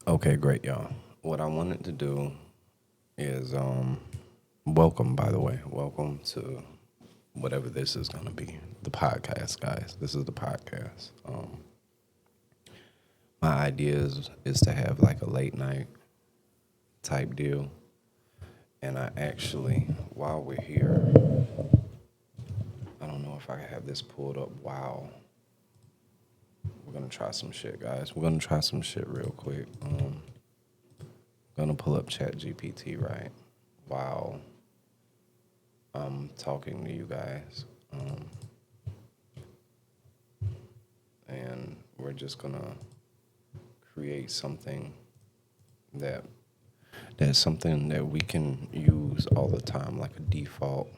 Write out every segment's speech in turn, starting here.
Okay, great, y'all. What I wanted to do is welcome, by the way. Welcome to whatever this is gonna be. The podcast, guys. This is the podcast. My idea is to have like a late night type deal. And I actually, while we're here, I don't know if I can have this pulled up while we're gonna try some shit, guys. We're gonna try some shit real quick. Gonna pull up Chat GPT right while I'm talking to you guys. And we're just gonna create something that that's something that we can use all the time, like a default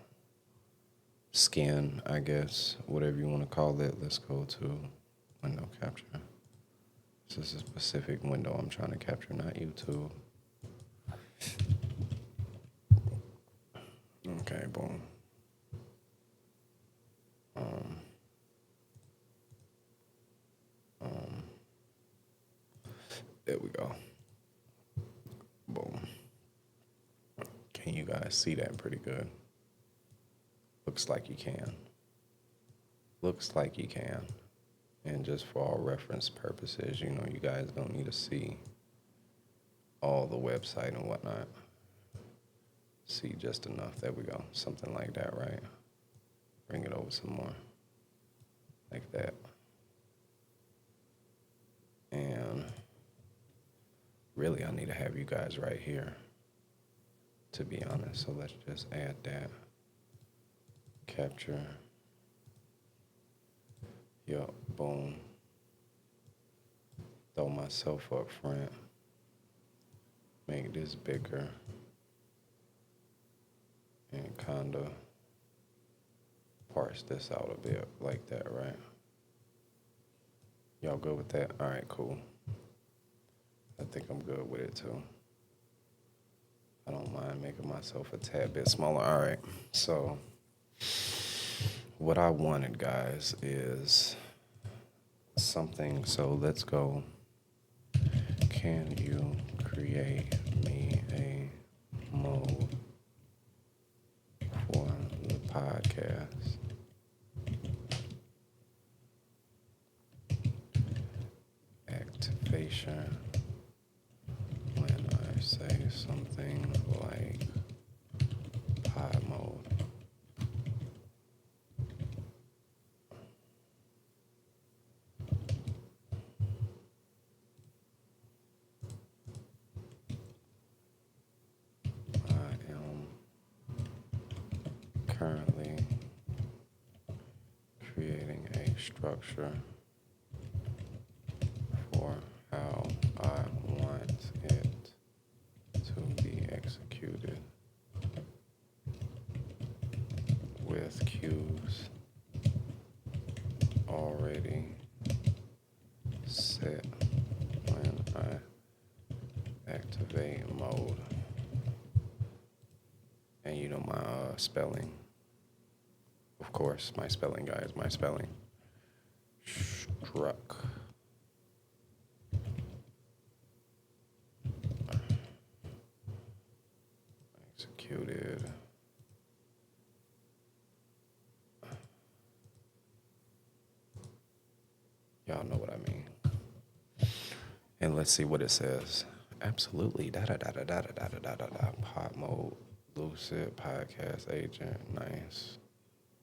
skin, I guess, whatever you want to call it. Let's go to window capture. This is a specific window I'm trying to capture, not YouTube. Okay, boom. There we go. Boom. Can you guys see that pretty good? Looks like you can. Looks like you can. And just for all reference purposes, you guys don't need to see all the website and whatnot. See just enough. There we go. Something like that, right? Bring it over some more. Like that. And really, I need to have you guys right here, to be honest. So let's just add that. Capture. Yup, boom. Throw myself up front. Make this bigger. And kinda parse this out a bit like that, right? Y'all good with that? All right, cool. I think I'm good with it too. I don't mind making myself a tad bit smaller. All right, so what I wanted, guys, is something. So let's go. Can you create me a mode for the podcast? Activation when I say something like pod mode. I am currently creating a structure for how I want it to be executed with cues already set when I activate mode. And you know my spelling. Of course, my spelling, guys, my spelling. Struck. Executed. Y'all know what I mean. And let's see what it says. Absolutely. Da da da da da da da da da da. Pod mode. Lucid podcast agent. Nice.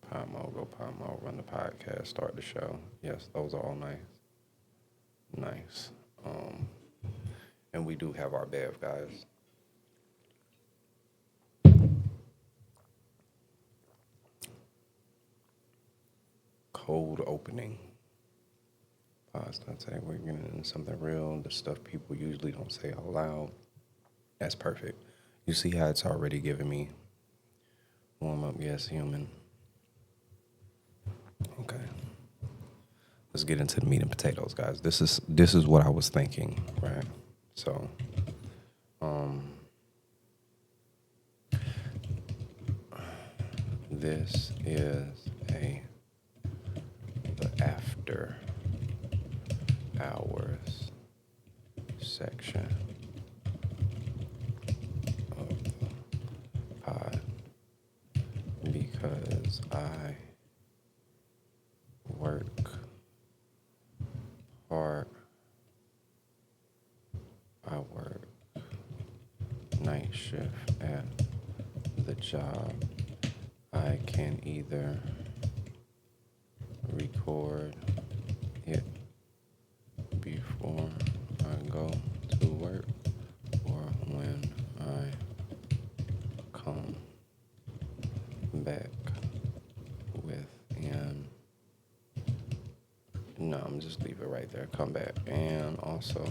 Pod mode. Go pod mode. Run the podcast. Start the show. Yes, those are all nice. Nice. And we do have our bev, guys. Cold opening. Pause. Not say we're getting into something real. The stuff people usually don't say out loud. That's perfect. You see how it's already giving me warm up. Yes, human. Okay. Let's get into the meat and potatoes, guys. This is what I was thinking, right? So, this is the after hours section of the pod because I work hard. I work night shift at the job. I can either record it before I go to work or when I come back within. No, I'm just leave it right there. Come back. And also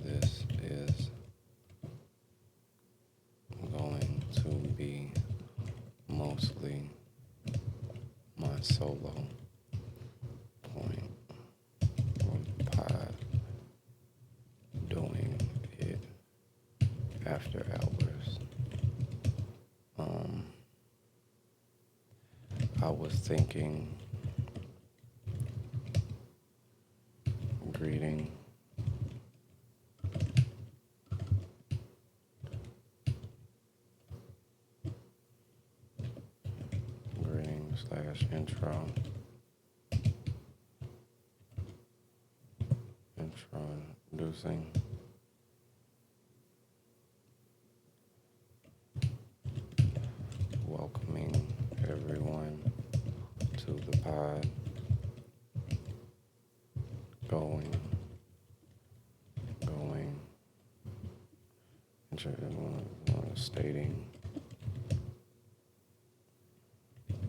this is going to be mostly my solo point of pod, doing it after hours. I was thinking greeting / introducing welcoming everyone to the pod, going, stating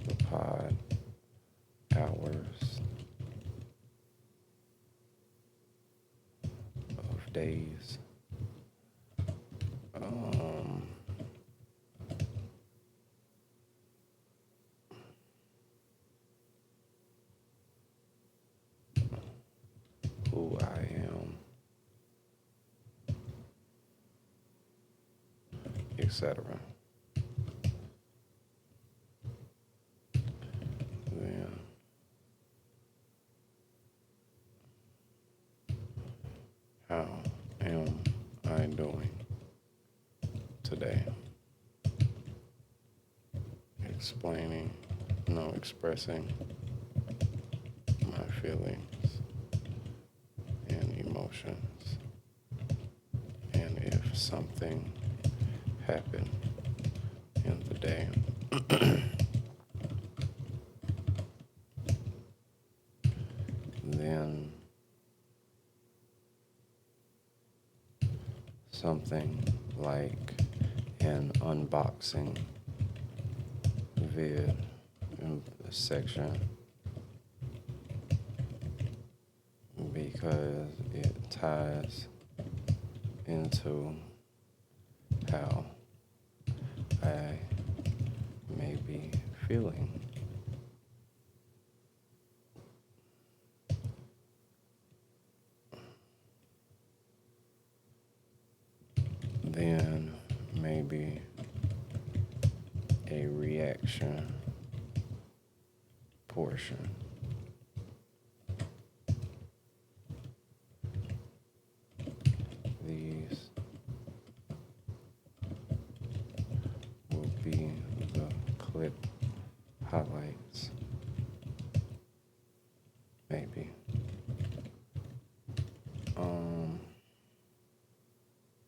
the pod hours of days. Who I am, etc. Then how am I doing today? Expressing my feelings and emotions. And if something happened in the day, then something like an unboxing vid in the section because it ties into how I may be feeling. Then maybe a reaction portion. These will be the clip highlights. Maybe.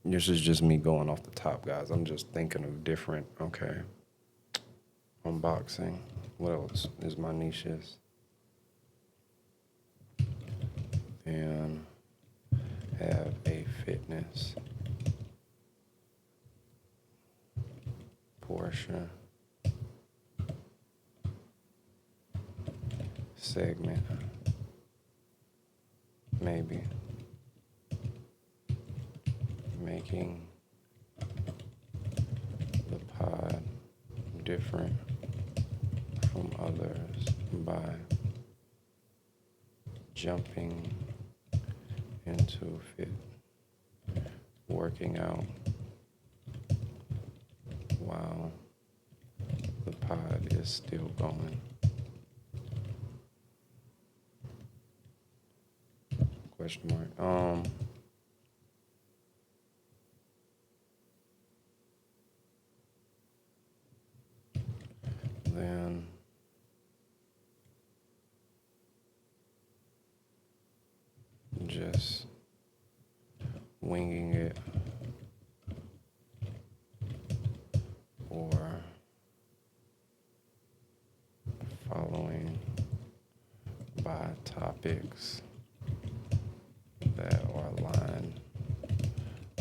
This is just me going off the top, guys. I'm just thinking of different, unboxing. What else is my niches? And have a fitness portion segment, maybe making the pod different from others by jumping into fit, working out while the pod is still going. question mark. Then just winging it or following by topics that are lined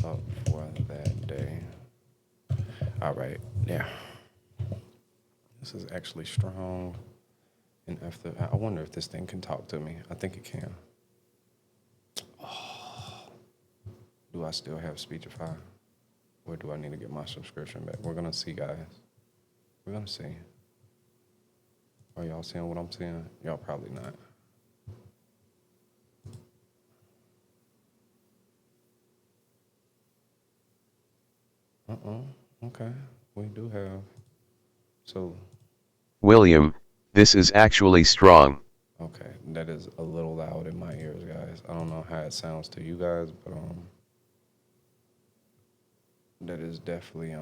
up for that day. All right, yeah. This is actually strong. And after, I wonder if this thing can talk to me. I think it can. Oh, do I still have Speechify? Or do I need to get my subscription back? We're going to see, guys. We're going to see. Are y'all seeing what I'm seeing? Y'all probably not. Okay. We do have. So. William, this is actually strong. Okay. That is a little loud in my ears, guys. I don't know how it sounds to you guys, but that is definitely you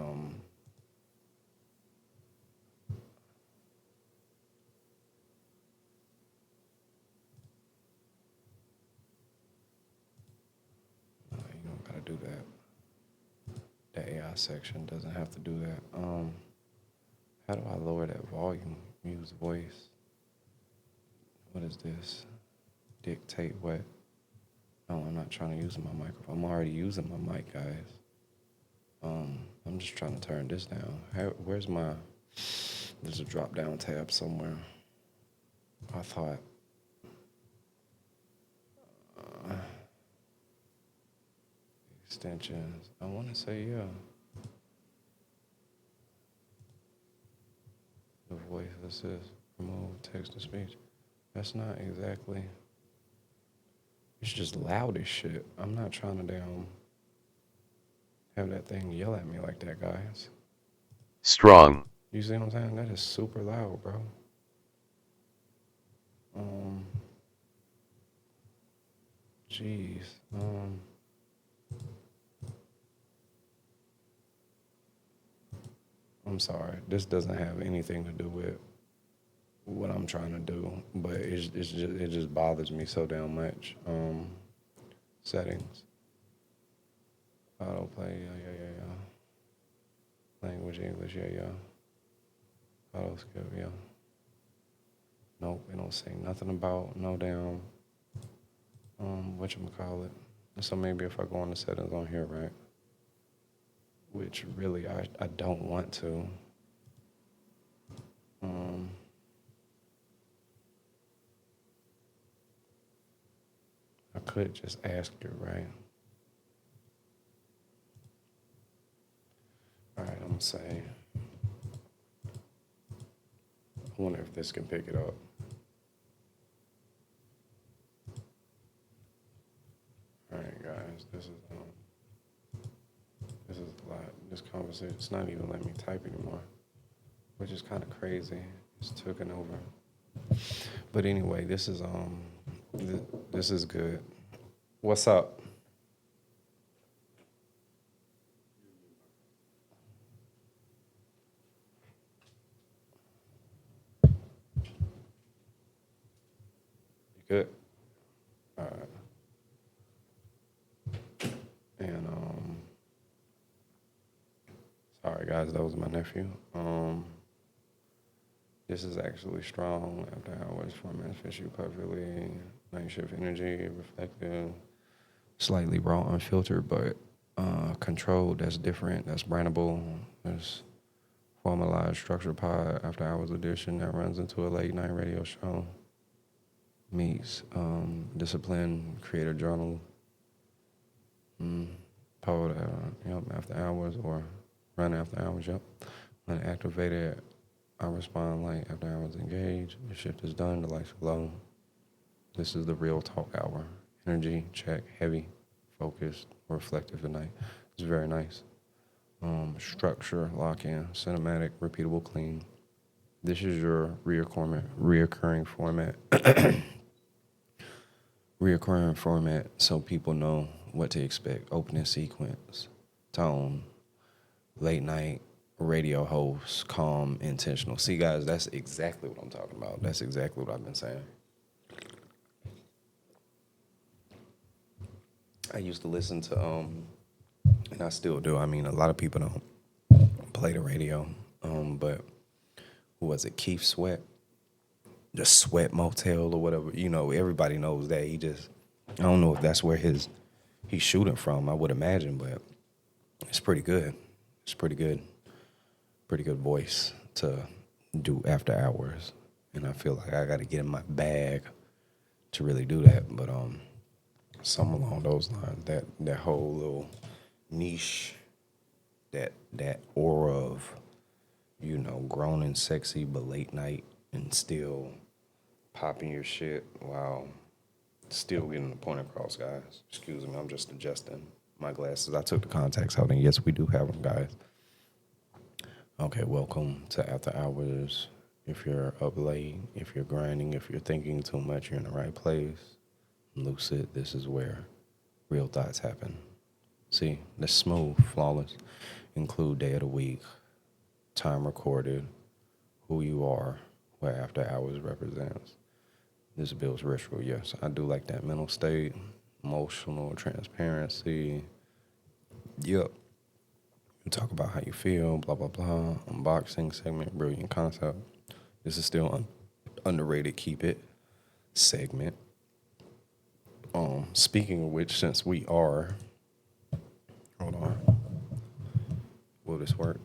don't gotta do that. The AI section doesn't have to do that. How do I lower that volume? Use voice. What is this? Dictate what? No, I'm not trying to use my microphone. I'm already using my mic, guys. I'm just trying to turn this down. Where's my? There's a drop down tab somewhere. I thought. Extensions. I want to say yeah. The voice assist, remove text to speech. That's not exactly. It's just loud as shit. I'm not trying to have that thing yell at me like that, guys. Strong. You see what I'm saying? That is super loud, bro. Jeez. I'm sorry. This doesn't have anything to do with what I'm trying to do, but it just bothers me so damn much. Settings. Autoplay, yeah. Language, English, yeah. Auto skip, yeah. Nope, it don't say nothing about no damn, whatchamacallit. So maybe if I go on the settings on here, right? Which really I don't want to. I could just ask you, right? All right, I'm gonna say, I wonder if this can pick it up. All right, guys, this is a lot. This conversation, it's not even letting me type anymore, which is kind of crazy. It's taken over. But anyway, this is this is good. What's up? You good? All right. And sorry guys, that was my nephew. This is actually strong after hours format fish you perfectly. Night shift energy, reflective, slightly raw, unfiltered, but controlled. That's different. That's brandable. There's formalized structured pod after hours edition that runs into a late night radio show. Meets discipline, creator journal, pod, after hours or run after hours, yep. When activated, I respond like after hours engaged. The shift is done, the lights are low. This is the real talk hour. Energy, check, heavy, focused, reflective tonight. It's very nice. Structure, lock in, cinematic, repeatable, clean. This is your reoccurring format. reoccurring format so people know what to expect. Opening sequence, tone, late night radio host, calm, intentional. See, guys, that's exactly what I'm talking about. That's exactly what I've been saying. I used to listen to, and I still do. I mean, a lot of people don't play the radio, but who was it? Keith Sweat, the Sweat Motel or whatever. You know, everybody knows that. I don't know if that's where he's shooting from. I would imagine, but it's pretty good. It's pretty good voice to do after hours, and I feel like I got to get in my bag to really do that. But something along those lines, that whole little niche, that aura of, you know, grown and sexy but late night and still popping your shit while still getting the point across, guys. Excuse me, I'm just adjusting my glasses. I took the contacts out, and yes, we do have them, guys. Okay, welcome to After Hours. If you're up late, if you're grinding, if you're thinking too much, you're in the right place. Lucid, this is where real thoughts happen. See, that's smooth, flawless. Include day of the week, time recorded, who you are, what After Hours represents. This builds ritual, yes. I do like that mental state, emotional transparency. Yep. You talk about how you feel, blah, blah, blah. Unboxing segment, brilliant concept. This is still underrated, keep it segment. Speaking of which, since we are, hold on, will this work?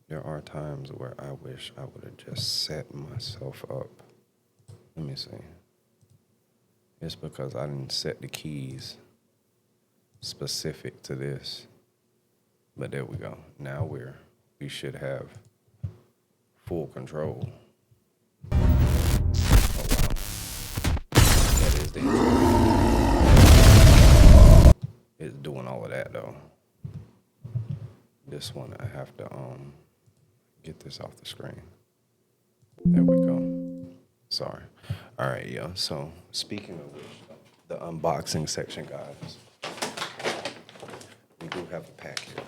There are times where I wish I would have just set myself up. Let me see. It's because I didn't set the keys specific to this. But there we go. Now we should have full control. Oh wow. That is the intro. It's doing all of that though. This one I have to get this off the screen. There we go. Sorry. All right, yeah. So speaking of which, the unboxing section, guys. We do have a packet,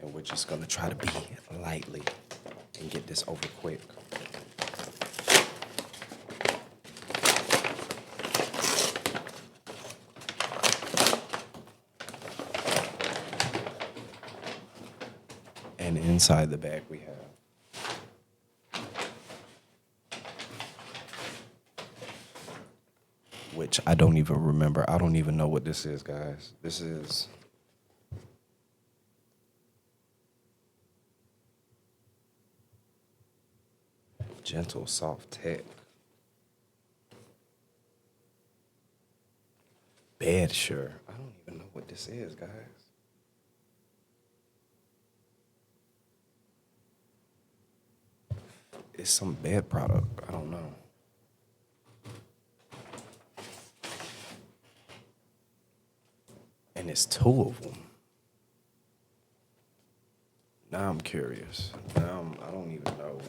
and we're just gonna try to be lightly and get this over quick. And inside the bag we have, which I don't even remember. I don't even know what this is, guys. This is gentle, soft tech. Bed sure. I don't even know what this is, guys. It's some bed product. I don't know. And it's two of them. Now I'm curious. I don't even know.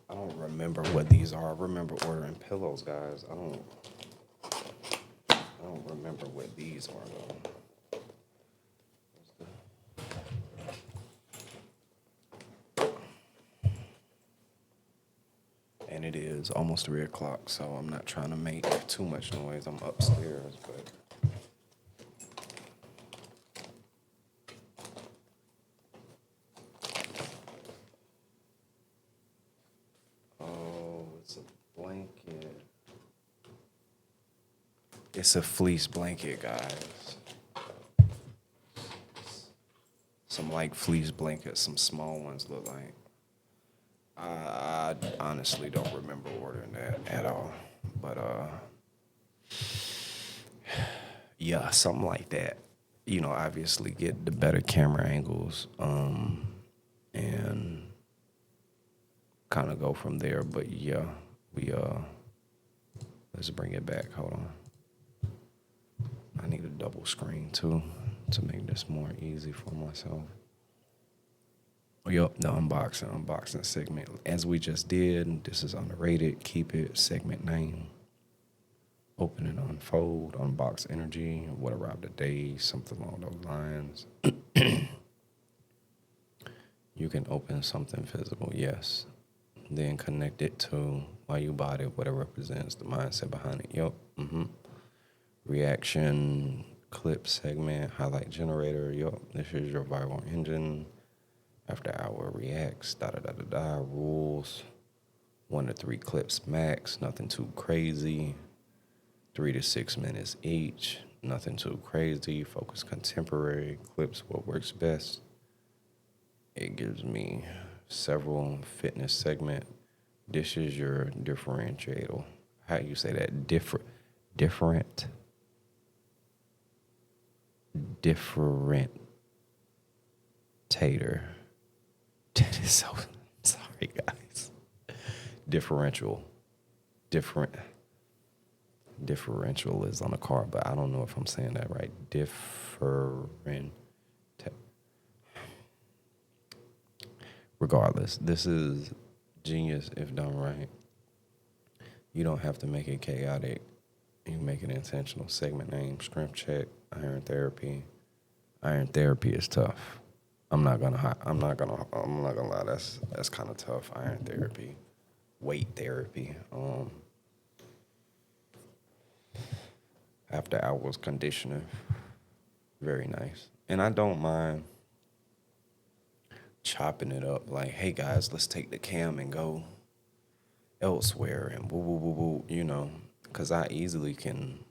I don't remember what these are. I remember ordering pillows, guys. I don't remember what these are though. And it is almost 3 o'clock, so I'm not trying to make too much noise. I'm upstairs, but oh, it's a blanket. It's a fleece blanket, guys. Some like fleece blankets, some small ones look like. I honestly don't remember ordering that at all. But yeah, something like that. You know, obviously get the better camera angles, and kind of go from there. But yeah, we let's bring it back. Hold on. I need a double screen too to make this more easy for myself. Yup, the unboxing segment. As we just did, this is underrated. Keep it segment name. Open and unfold, unbox energy, what arrived today, something along those lines. You can open something physical, yes. Then connect it to why you bought it, what it represents, the mindset behind it. Yup. Reaction, clip segment, highlight generator. Yup. This is your viral engine. After hour reacts, rules. 1 to 3 clips max, nothing too crazy. 3 to 6 minutes each, nothing too crazy. Focus contemporary clips, what works best. It gives me several fitness segment. This is your differentiator. How you say that? Differentiator. That is so, sorry guys. Differential is on the car, but I don't know if I'm saying that right. Regardless, this is genius if done right. You don't have to make it chaotic. You make it intentional. Segment name, strength check, iron therapy. Iron therapy is tough. I'm not gonna lie. That's kind of tough. Iron therapy, weight therapy. After hours conditioning, very nice. And I don't mind chopping it up. Like, hey guys, let's take the cam and go elsewhere and woo woo woo woo. You know, because I easily can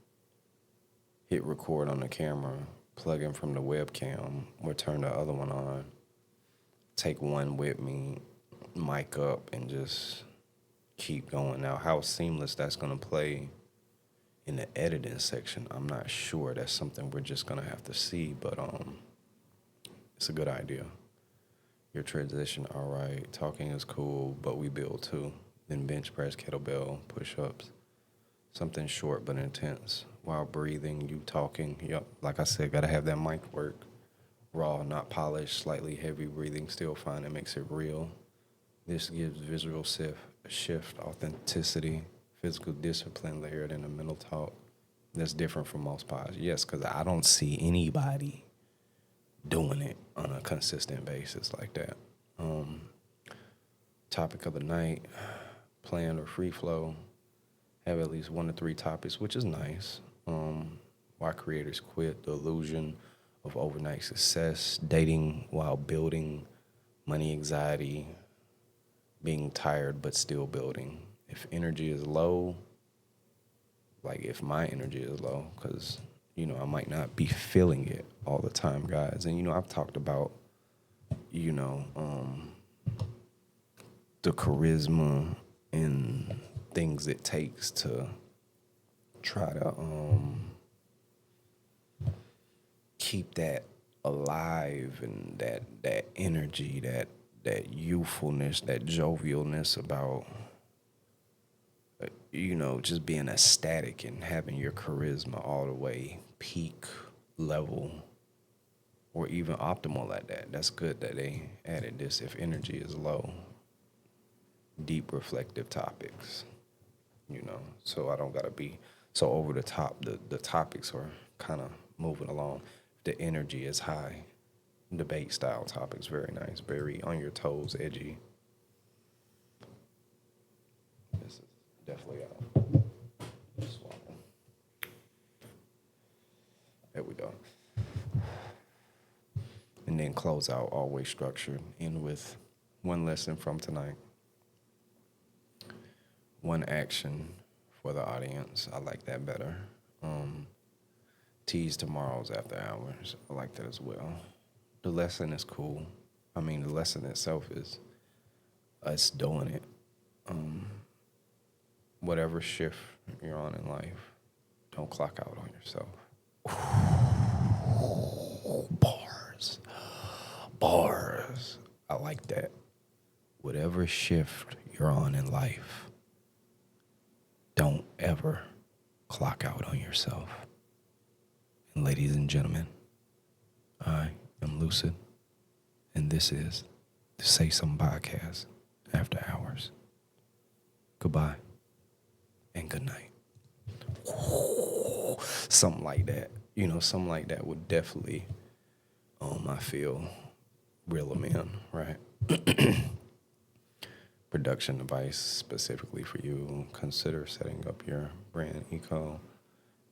hit record on the camera, plug in from the webcam, or turn the other one on, take one with me, mic up, and just keep going. Now, how seamless that's going to play in the editing section, I'm not sure. That's something we're just going to have to see, but it's a good idea. Your transition, all right. Talking is cool, but we build too. Then bench press, kettlebell, push-ups. Something short but intense. While breathing, you talking. Yep, like I said, got to have that mic work. Raw, not polished, slightly heavy breathing, still fine. It makes it real. This gives visual shift, authenticity, physical discipline layered in a mental talk. That's different from most pods. Yes, because I don't see anybody doing it on a consistent basis like that. Topic of the night, planned or free flow. Have at least 1 to 3 topics, which is nice. Why creators quit, the illusion of overnight success, dating while building, money anxiety, being tired but still building. If energy is low, like if my energy is low, because, you know, I might not be feeling it all the time, guys. And, you know, I've talked about, you know, the charisma and things it takes to try to keep that alive, and that energy, that youthfulness, that jovialness about, you know, just being ecstatic and having your charisma all the way peak level or even optimal at that. That's good that they added this. If energy is low, deep reflective topics, you know, so I don't gotta be so over the top. The topics are kind of moving along. The energy is high. Debate style topics, very nice, very on your toes, edgy. This is definitely out. Swallow. There we go. And then close out, always structured, end with one lesson from tonight. One action for the audience. I like that better. Tease tomorrow's after hours. I like that as well. The lesson is cool. I mean, the lesson itself is us doing it. Whatever shift you're on in life, don't clock out on yourself. Bars. I like that. Whatever shift you're on in life, don't ever clock out on yourself. And ladies and gentlemen, I am Lucid, and this is the Say Some podcast after hours. Goodbye and good night. Something like that. Something like that would definitely, I feel, reel them in, right? Production device specifically for you. Consider setting up your brand eco.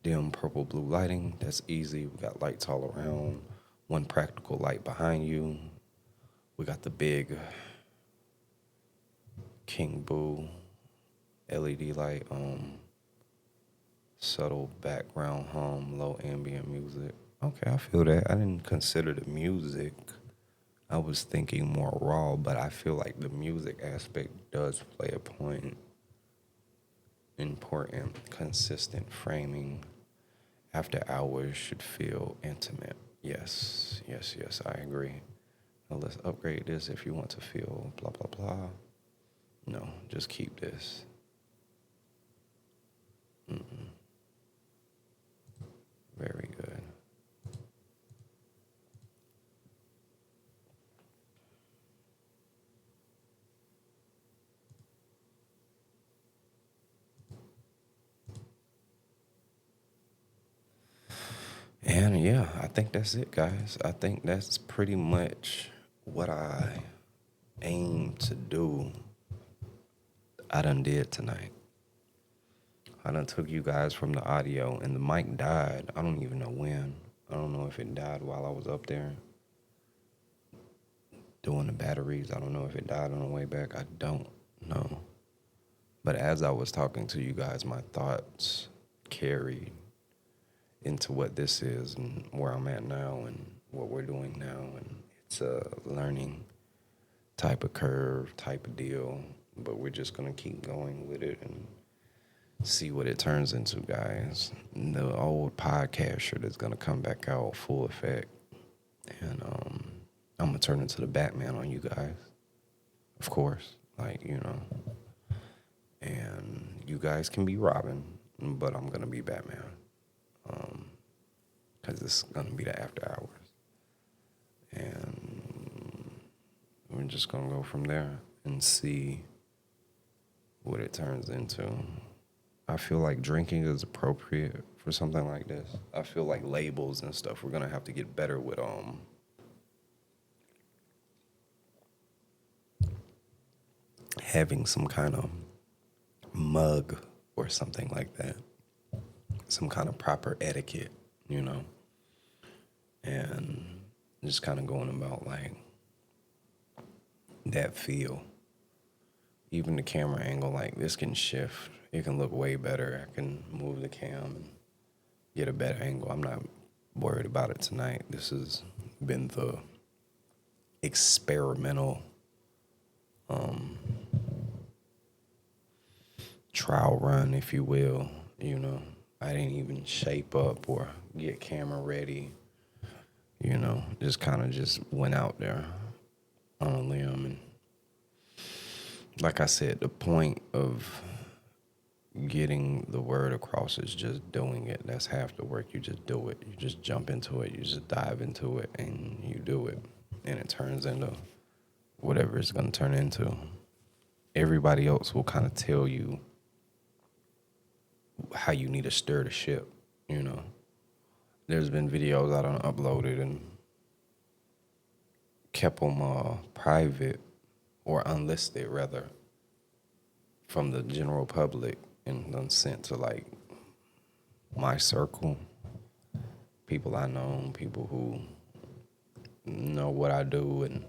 Dim purple blue lighting. That's easy. We got lights all around. One practical light behind you. We got the big King Boo LED light. Subtle background hum, low ambient music. Okay, I feel that. I didn't consider the music. I was thinking more raw, but I feel like the music aspect does play a point. Important, consistent framing. After hours should feel intimate. Yes, I agree. Now let's upgrade this if you want to feel blah, blah, blah. No, just keep this. Very good. And yeah, I think that's it, guys. I think that's pretty much what I aim to do. I done did tonight. I done took you guys from the audio, and the mic died. I don't even know when. I don't know if it died while I was up there doing the batteries. I don't know if it died on the way back. I don't know. But as I was talking to you guys, my thoughts carried into what this is and where I'm at now and what we're doing now. And it's a learning type of curve, type of deal. But we're just going to keep going with it and see what it turns into, guys. The old podcast shirt is going to come back out full effect. And I'm going to turn into the Batman on you guys. Of course. And you guys can be Robin, but I'm going to be Batman. Because it's going to be the after hours. And we're just going to go from there and see what it turns into. I feel like drinking is appropriate for something like this. I feel like labels and stuff, we're going to have to get better with having some kind of mug or something like that. Some kind of proper etiquette, and just kind of going about like that feel. Even the camera angle, like this can shift. It can look way better. I can move the cam and get a better angle. I'm not worried about it tonight. This has been the experimental trial run, if you will. I didn't even shape up or get camera ready. Just kind of just went out there on a limb. And like I said, the point of getting the word across is just doing it. That's half the work. You just do it. You just jump into it. You just dive into it and you do it. And it turns into whatever it's going to turn into. Everybody else will kind of tell you how you need to stir the ship, There's been videos I done uploaded and kept them private or unlisted, rather, from the general public and done sent to, like, my circle, people I know, people who know what I do, and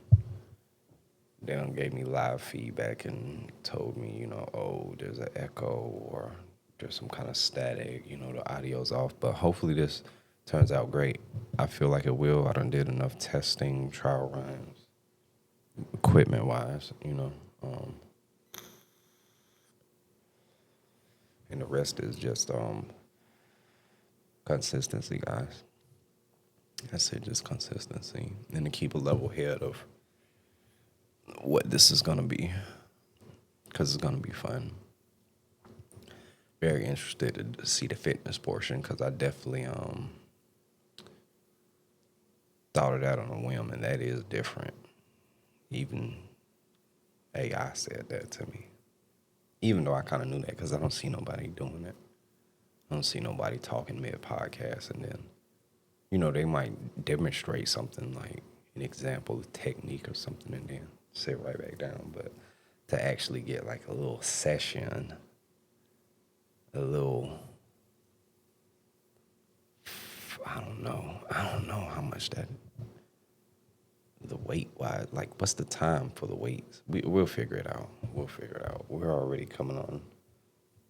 they done gave me live feedback and told me, oh, there's an echo or there's some kind of static, the audio's off. But hopefully this turns out great. I feel like it will. I done did enough testing, trial runs, equipment-wise, and the rest is just consistency, guys. That's it, just consistency. And to keep a level head of what this is going to be, because it's going to be fun. Very interested to see the fitness portion, because I definitely thought of that on a whim, and that is different. Even AI said that to me. Even though I kind of knew that because I don't see nobody doing it. I don't see nobody talking mid-podcast and then, they might demonstrate something like an example of technique or something and then sit right back down. But to actually get like a little session, I don't know how much the weight wise, like what's the time for the weights? We'll figure it out. We're already coming on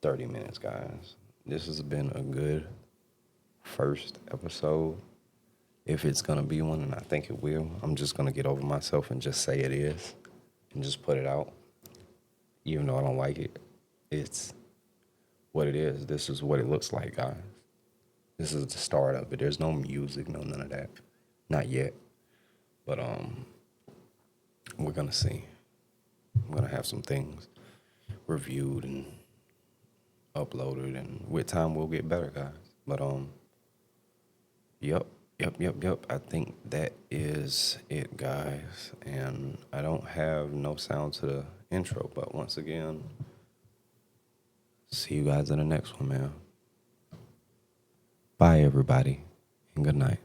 30 minutes, guys. This has been a good first episode. If it's going to be one, and I think it will, I'm just going to get over myself and just say it is and just put it out. Even though I don't like it, it's what it is. This is what it looks like, guys. This is the start of it. There's no music, no none of that. Not yet. But we're going to see. I'm going to have some things reviewed and uploaded, and with time we'll get better, guys. But yep. I think that is it, guys. And I don't have no sound to the intro, but once again, see you guys in the next one, man. Bye, everybody, and good night.